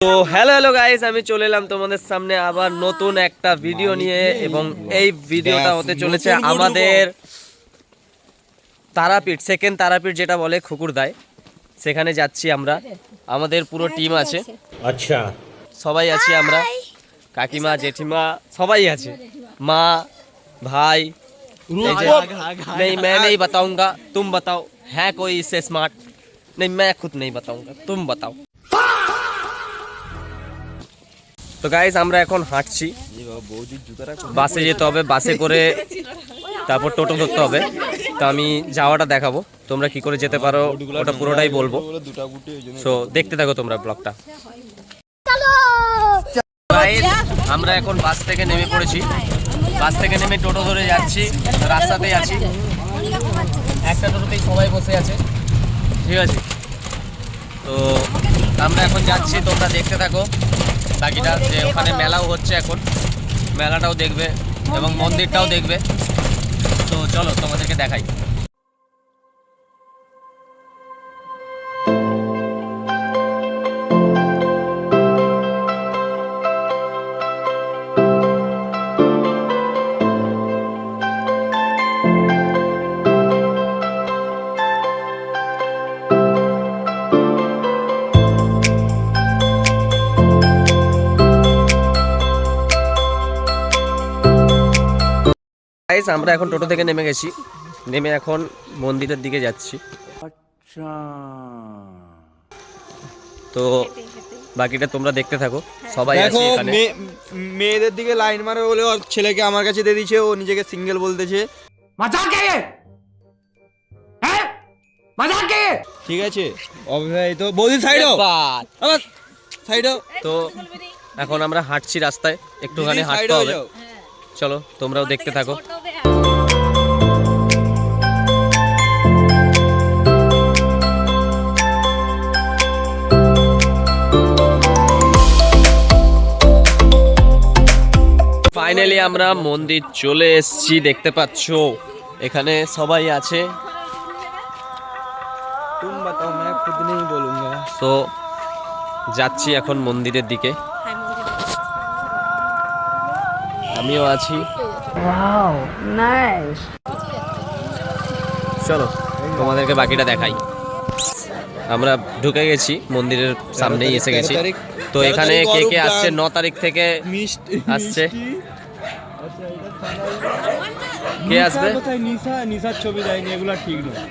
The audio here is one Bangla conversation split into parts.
তো হ্যালো গাইস, আমি চলে এলাম তোমাদের সামনে আবার নতুন একটা ভিডিও নিয়ে। এবং এই ভিডিওটা হতে চলেছে আমাদের তারাপীঠ, সেকেন্ড তারাপীঠ যেটা বলে খুকুরদায়, সেখানে যাচ্ছি আমরা। আমাদের পুরো টিম আছে, আচ্ছা সবাই আছি আমরা, কাকিমা জেঠিমা সবাই আছে, মা ভাই। नहीं मैं नहीं बताऊंगा, तुम बताओ। है कोई इससे स्मार्ट? नहीं मैं खुद नहीं बताऊंगा, तुम बताओ। তো গাইস আমরা এখন হাঁটছি, বাসে যেতে হবে, বাসে করে তারপর টোটো ধরতে হবে। তো আমি যাওয়াটা দেখাবো, তোমরা কি করে যেতে পারো ওটা পুরোটাই বলবো। সো দেখতে থাকো তোমরা ব্লগটা। গাইস আমরা এখন বাস থেকে নেমে পড়েছি, বাস থেকে নেমে টোটো ধরে যাচ্ছি, রাস্তাতেই আছি, একটা টোটোতেই সবাই বসে আছে, ঠিক আছে। তো আমরা এখন যাচ্ছি, তোমরা দেখতে থাকো বাকিটা, যে ওখানে মেলাও হচ্ছে এখন, মেলাটাও দেখবে এবং মন্দিরটাও দেখবে। তো চলো তোমাদেরকে দেখাই। আমরা এখন টোটো থেকে নেমে গেছি, নেমে এখন মন্দিরের দিকে যাচ্ছি। তো বাকিটা তোমরা দেখতে থাকো, সবাই আছে এখানে। মেয়েদের দিকে লাইন মারে বলে ওর ছেলেকে আমার কাছে দিয়ে দিয়েছে, ও নিজেকে সিঙ্গেল বলতেছে। ঠিক আছে তো বৌদি সাইড আবার সাইড। তো এখন আমরা হাঁটছি রাস্তায়, একটুখানি হাঁটতে হবে, চলো তোমরাও দেখতে থাকো। ফাইনালি আমরা মন্দির চলে এসেছি, দেখতে পাচ্ছ এখানে সবাই আছে। तुम बताओ, मैं खुद नहीं बोलूंगा। তো যাচ্ছি এখন মন্দিরের দিকে, আমিও আছি। চলো তোমাদেরকে বাকিটা দেখাই। আমরা ঢুকে গেছি, মন্দিরের সামনেই এসে গেছি। তো এখানে কে কে আসছে, 9 তারিখ থেকে আসছে। কে আসবে? নিশা ছবি যায়নি, এগুলা ঠিক নয়।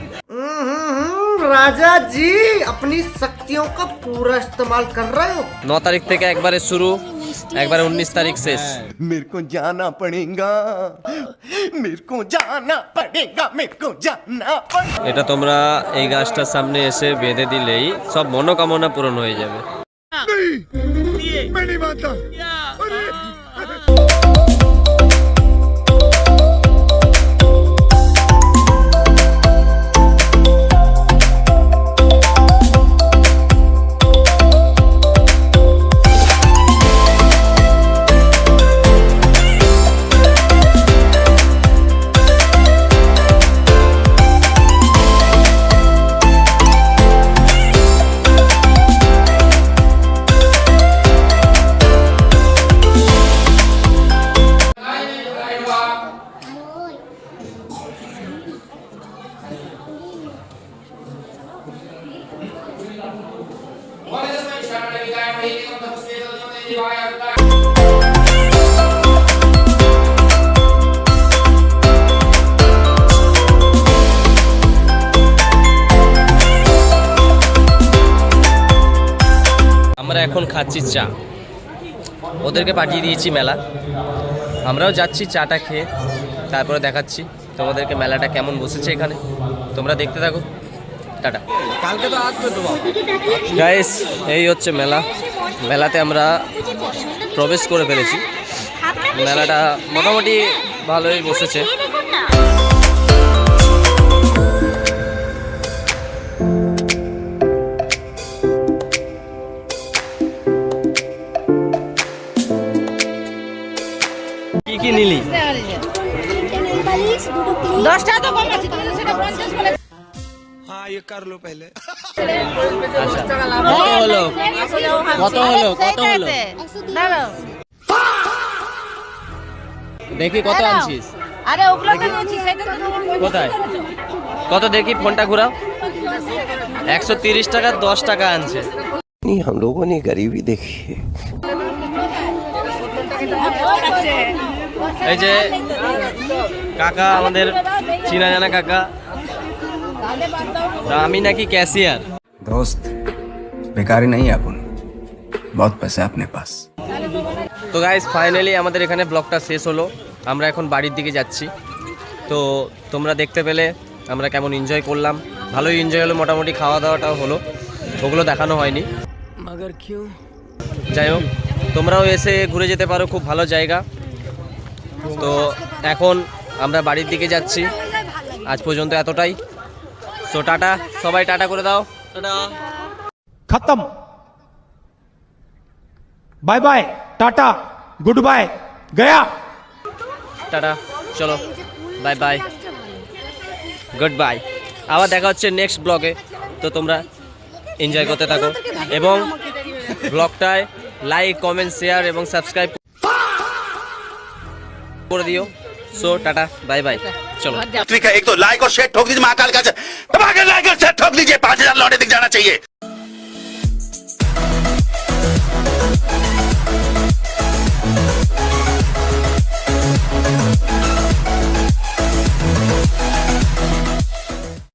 राजा जी अपनी शक्तियों का पूरा इस्तेमाल कर रहे हो। 9 तारीख থেকে একবারে শুরু, একবারে 19 তারিখ শেষ। मेरे को जाना पड़ेगा, मेरे को जाना पड़ेगा, मेरे को जाना पड़ेगा। এটা তোমরা এই গাছটার সামনে এসে বেঁধে দিলেই সব মনোকামনা পূরণ হয়ে যাবে। मैं नहीं मानता। আমরা এখন খাচ্ছি চা, ওদেরকে পাঠিয়ে দিয়েছি মেলা, আমরাও যাচ্ছি চাটা খেয়ে, তারপরে দেখাচ্ছি তোমাদেরকে মেলাটা কেমন বসেছে এখানে, তোমরা দেখতে থাকো। টাটা। কালকে তো আসবে তো বাবা। গাইস এই হচ্ছে মেলা, মেলাতে আমরা প্রবেশ করে ফেলেছি। মেলাটা মোটামুটি ভালোই বসেছে। কি কি নিলি? 10 টাকা তো কম আছে, তুমি সেটা 50 বলে। हाँ ये कर लो पहले। আচ্ছা কত হলো কত হলো কত হলো দেখি কত আনছিস আরে ওগুলো তো নিয়েছি সেটা তো কোথায় কত দেখি ফোনটা ঘুরাও 130 টাকা 10 টাকা আনছে हम लोगों ने गरीबी देखी है। এই যে কাকা আমাদের চিনা জানা কাকা তা আমি নাকি ক্যাশিয়ার दोस्त बेकारी नहीं है अपन बहुत पैसा है अपने पास। তো গাইস ফাইনালি আমাদের এখানে ব্লগটা শেষ হলো আমরা এখন বাড়ির দিকে যাচ্ছি তো তোমরা দেখতে পেলে আমরা কেমন এনজয় করলাম ভালোই এনজয় হলো মোটামুটি খাওয়া দাওয়াটাও হলো ওগুলো দেখানো হয়নি যাই হোক তোমরাও এসে ঘুরে যেতে পারো খুব ভালো জায়গা তো এখন আমরা বাড়ির দিকে যাচ্ছি আজ পর্যন্ত এতটাই সো টাটা সবাই টাটা করে দাও টাটা खत्म bye bye tata goodbye गया টাটা চলো বাই বাই গুড বাই আবার দেখা হচ্ছে নেক্সট ব্লগে তো তোমরা এনজয় করতে থাকো এবং ব্লগটায় লাইক কমেন্ট শেয়ার এবং সাবস্ক্রাইব করে দিও সো টাটা বাই বাই চলো ठीक है एक तो लाइक और शेयर ठोक दीजिए महाकाल का दबा के लाइक और शेयर ठोक दीजिए 5000 लौटे दिख जाना चाहिए